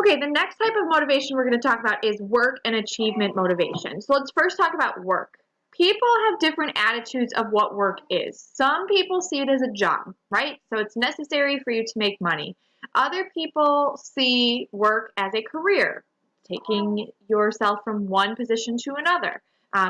Okay, the next type of motivation we're going to talk about is work and achievement motivation. So let's first talk about work. People have different attitudes of what work is. Some people see it as a job, right? So it's necessary for you to make money. Other people see work as a career, taking yourself from one position to another,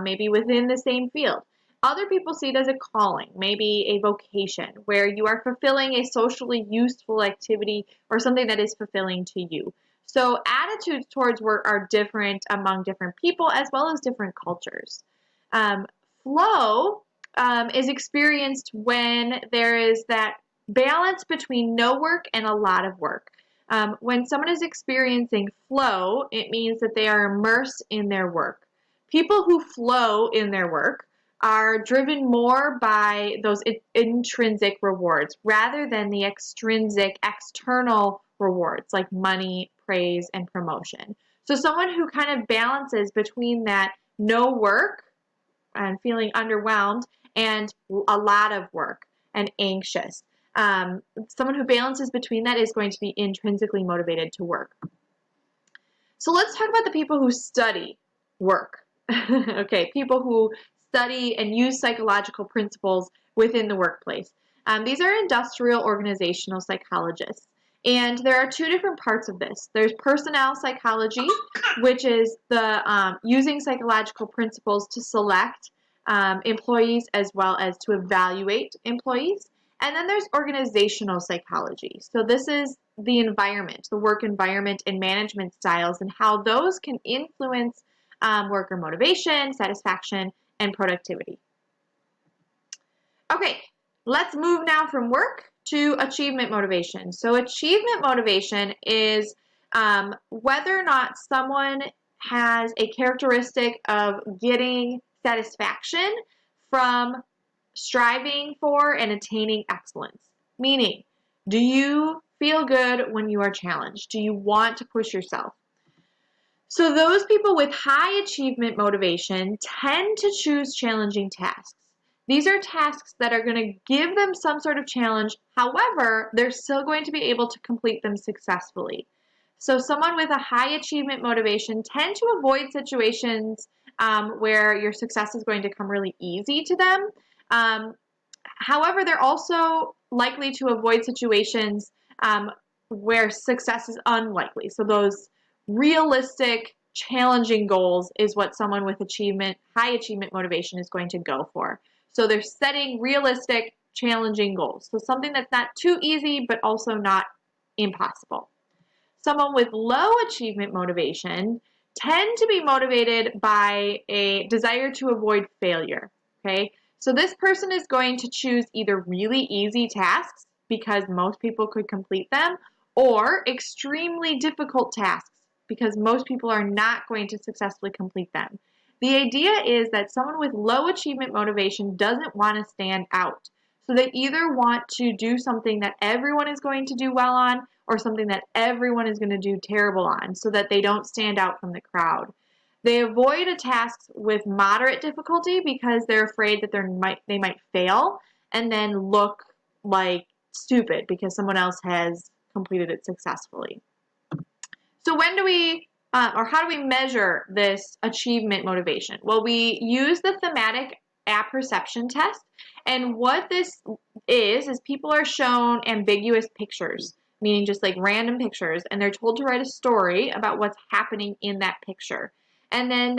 maybe within the same field. Other people see it as a calling, maybe a vocation, where you are fulfilling a socially useful activity or something that is fulfilling to you. So attitudes towards work are different among different people as well as different cultures. Flow is experienced when there is that balance between no work and a lot of work. When someone is experiencing flow, it means that they are immersed in their work. People who flow in their work are driven more by those intrinsic rewards rather than the extrinsic external rewards like money, praise, and promotion. So someone who kind of balances between that no work and feeling underwhelmed and a lot of work and anxious. Someone who balances between that is going to be intrinsically motivated to work. So let's talk about the people who study work. Okay, people who study and use psychological principles within the workplace. These are industrial organizational psychologists. And there are two different parts of this. There's personnel psychology, which is the using psychological principles to select employees as well as to evaluate employees. And then there's organizational psychology. So this is the environment, the work environment and management styles and how those can influence worker motivation, satisfaction, and productivity. Okay, let's move now from work to achievement motivation. So achievement motivation is whether or not someone has a characteristic of getting satisfaction from striving for and attaining excellence. Meaning, do you feel good when you are challenged? Do you want to push yourself? So those people with high achievement motivation tend to choose challenging tasks. These are tasks that are going to give them some sort of challenge. However, they're still going to be able to complete them successfully. So someone with a high achievement motivation tend to avoid situations where your success is going to come really easy to them. However, they're also likely to avoid situations where success is unlikely. So those realistic, challenging goals is what someone with high achievement motivation is going to go for. So they're setting realistic, challenging goals. So something that's not too easy, but also not impossible. Someone with low achievement motivation tend to be motivated by a desire to avoid failure. Okay, so this person is going to choose either really easy tasks because most people could complete them, or extremely difficult tasks because most people are not going to successfully complete them. The idea is that someone with low achievement motivation doesn't want to stand out. So they either want to do something that everyone is going to do well on or something that everyone is going to do terrible on so that they don't stand out from the crowd. They avoid tasks with moderate difficulty because they're afraid that they might fail and then look like stupid because someone else has completed it successfully. So when do we, or how do we measure this achievement motivation? Well, we use the thematic apperception test, and what this is people are shown ambiguous pictures, meaning just like random pictures, and they're told to write a story about what's happening in that picture. And then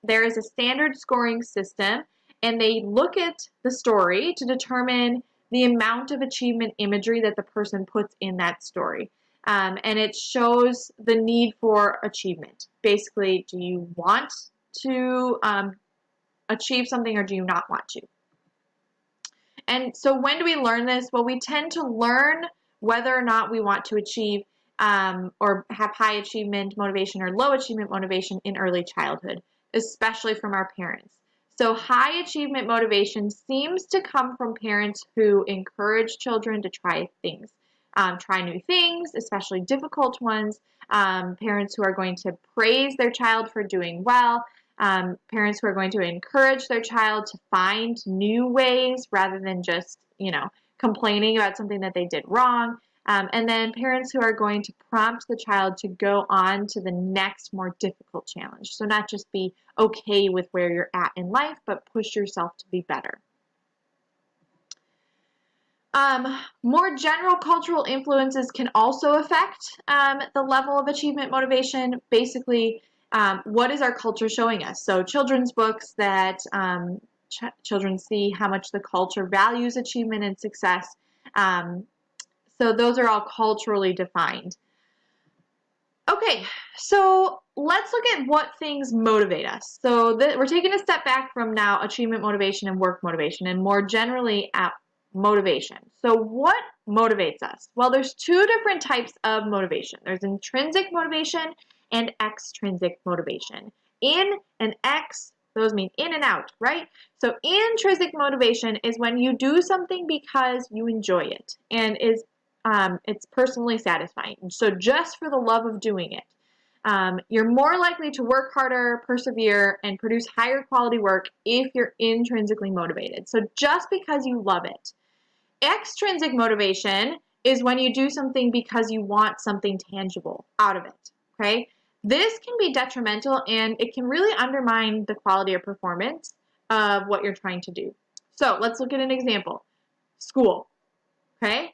there is a standard scoring system, and they look at the story to determine the amount of achievement imagery that the person puts in that story. And it shows the need for achievement. Basically, do you want to achieve something or do you not want to? And so when do we learn this? Well, we tend to learn whether or not we want to achieve or have high achievement motivation or low achievement motivation in early childhood, especially from our parents. So high achievement motivation seems to come from parents who encourage children to try things. Try new things, especially difficult ones. Parents who are going to praise their child for doing well. Parents who are going to encourage their child to find new ways rather than just, complaining about something that they did wrong. And then parents who are going to prompt the child to go on to the next more difficult challenge. So not just be okay with where you're at in life, but push yourself to be better. More general cultural influences can also affect the level of achievement motivation. Basically, what is our culture showing us? So children's books that children see how much the culture values achievement and success. So those are all culturally defined. Okay, so let's look at what things motivate us. So we're taking a step back from now achievement motivation and work motivation, and more generally at motivation. So what motivates us? Well, there's two different types of motivation. There's intrinsic motivation and extrinsic motivation. In and ex, those mean in and out, right? So intrinsic motivation is when you do something because you enjoy it and it's personally satisfying. So just for the love of doing it. You're more likely to work harder, persevere, and produce higher quality work if you're intrinsically motivated. So just because you love it. Extrinsic motivation is when you do something because you want something tangible out of it, okay? This can be detrimental and it can really undermine the quality or performance of what you're trying to do. So let's look at an example. School, okay?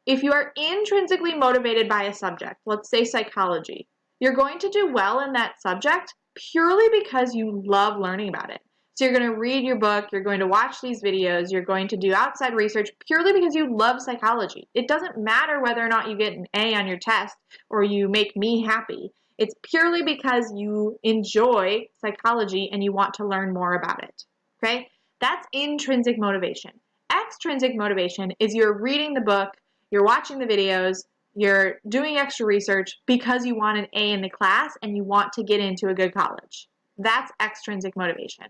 If you are intrinsically motivated by a subject, let's say psychology, you're going to do well in that subject purely because you love learning about it. So you're going to read your book, you're going to watch these videos, you're going to do outside research purely because you love psychology. It doesn't matter whether or not you get an A on your test or you make me happy. It's purely because you enjoy psychology and you want to learn more about it. Okay? That's intrinsic motivation. Extrinsic motivation is you're reading the book, you're watching the videos, you're doing extra research because you want an A in the class and you want to get into a good college. That's extrinsic motivation.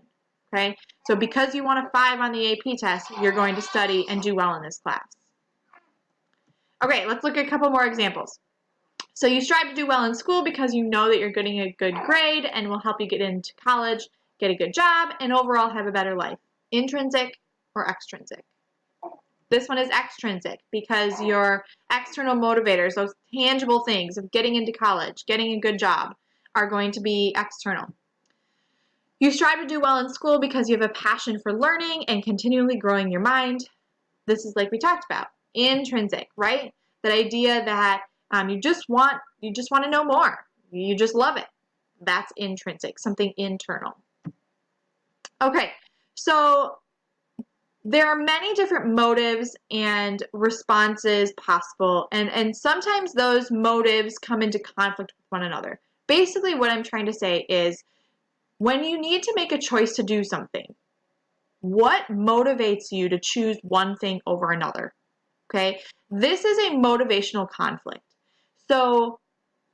Okay? So because you want a 5 on the AP test, you're going to study and do well in this class. Okay, let's look at a couple more examples. So you strive to do well in school because you know that you're getting a good grade and will help you get into college, get a good job, and overall have a better life. Intrinsic or extrinsic? This one is extrinsic because your external motivators, those tangible things of getting into college, getting a good job, are going to be external. You strive to do well in school because you have a passion for learning and continually growing your mind. This is like we talked about, intrinsic, right? That idea that you just want to know more. You just love it. That's intrinsic, something internal. Okay, so there are many different motives and responses possible, and sometimes those motives come into conflict with one another. Basically, what I'm trying to say is when you need to make a choice to do something, what motivates you to choose one thing over another? Okay, this is a motivational conflict. So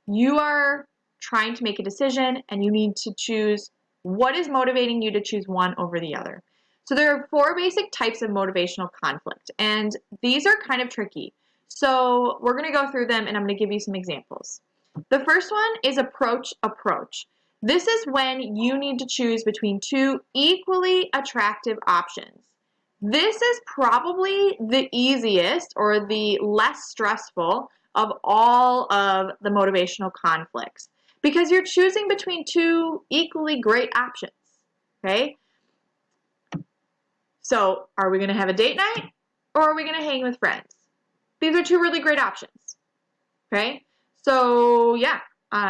you are trying to make a decision and you need to choose what is motivating you to choose one over the other. So there are 4 basic types of motivational conflict, and these are kind of tricky. So we're going to go through them and I'm going to give you some examples. The first one is approach. This is when you need to choose between 2 equally attractive options. This is probably the easiest or the less stressful of all of the motivational conflicts because you're choosing between 2 equally great options, okay? So are we going to have a date night or are we going to hang with friends? These are 2 really great options, okay? So yeah,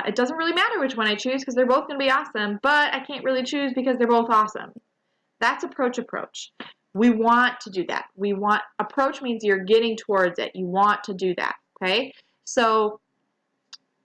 it doesn't really matter which one I choose because they're both going to be awesome, but I can't really choose because they're both awesome. That's approach. We want to do that. Approach means you're getting towards it. You want to do that, okay? So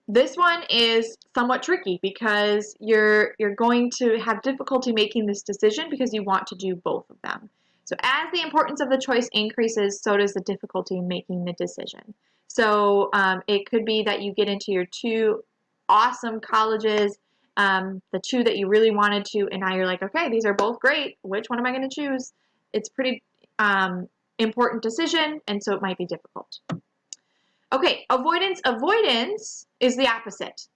this one is somewhat tricky because you're going to have difficulty making this decision because you want to do both of them. So as the importance of the choice increases, so does the difficulty in making the decision. So it could be that you get into your 2 awesome colleges, the 2 that you really wanted to, and now you're like, okay, these are both great. Which one am I going to choose? It's a pretty important decision, and so it might be difficult. Okay, avoidance is the opposite.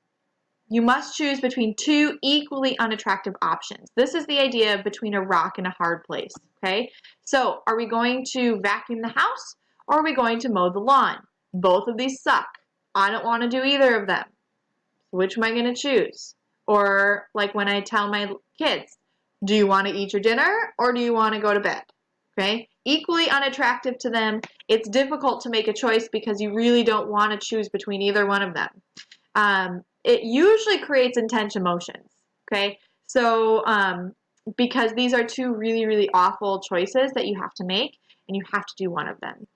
You must choose between 2 equally unattractive options. This is the idea of between a rock and a hard place, okay? So are we going to vacuum the house or are we going to mow the lawn? both of these suck. I don't want to do either of them. Which am I going to choose? Or like when I tell my kids, do you want to eat your dinner or do you want to go to bed? Okay? Equally unattractive to them. It's difficult to make a choice because you really don't want to choose between either one of them. It usually creates intense emotions. Okay? So, because these are two really, really awful choices that you have to make, and you have to do one of them.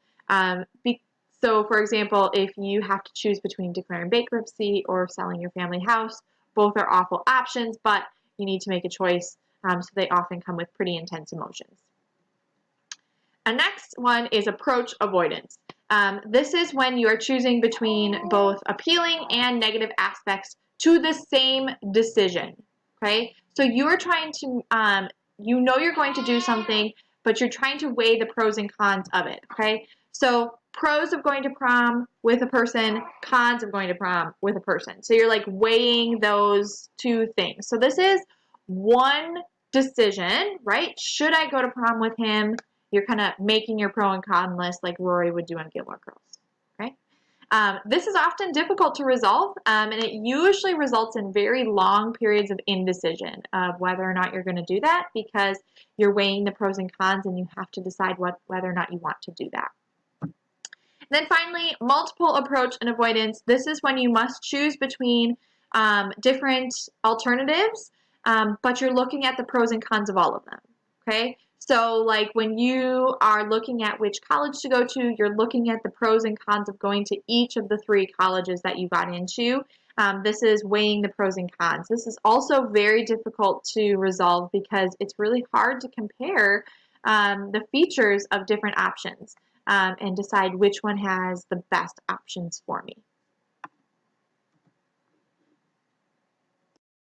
So, for example, if you have to choose between declaring bankruptcy or selling your family house, both are awful options, but you need to make a choice, so they often come with pretty intense emotions. A next one is approach avoidance. This is when you are choosing between both appealing and negative aspects to the same decision. Okay, so you are trying to, you know you're going to do something, but you're trying to weigh the pros and cons of it. Okay, so pros of going to prom with a person, cons of going to prom with a person. So you're like weighing those two things. So this is one decision, right? Should I go to prom with him? You're kind of making your pro and con list like Rory would do on Gilmore Girls. Okay? This is often difficult to resolve, and it usually results in very long periods of indecision of whether or not you're going to do that because you're weighing the pros and cons and you have to decide whether or not you want to do that. Then finally, multiple approach and avoidance. This is when you must choose between different alternatives, but you're looking at the pros and cons of all of them. Okay? So like when you are looking at which college to go to, you're looking at the pros and cons of going to each of the three colleges that you got into. This is weighing the pros and cons. This is also very difficult to resolve because it's really hard to compare the features of different options and decide which one has the best options for me.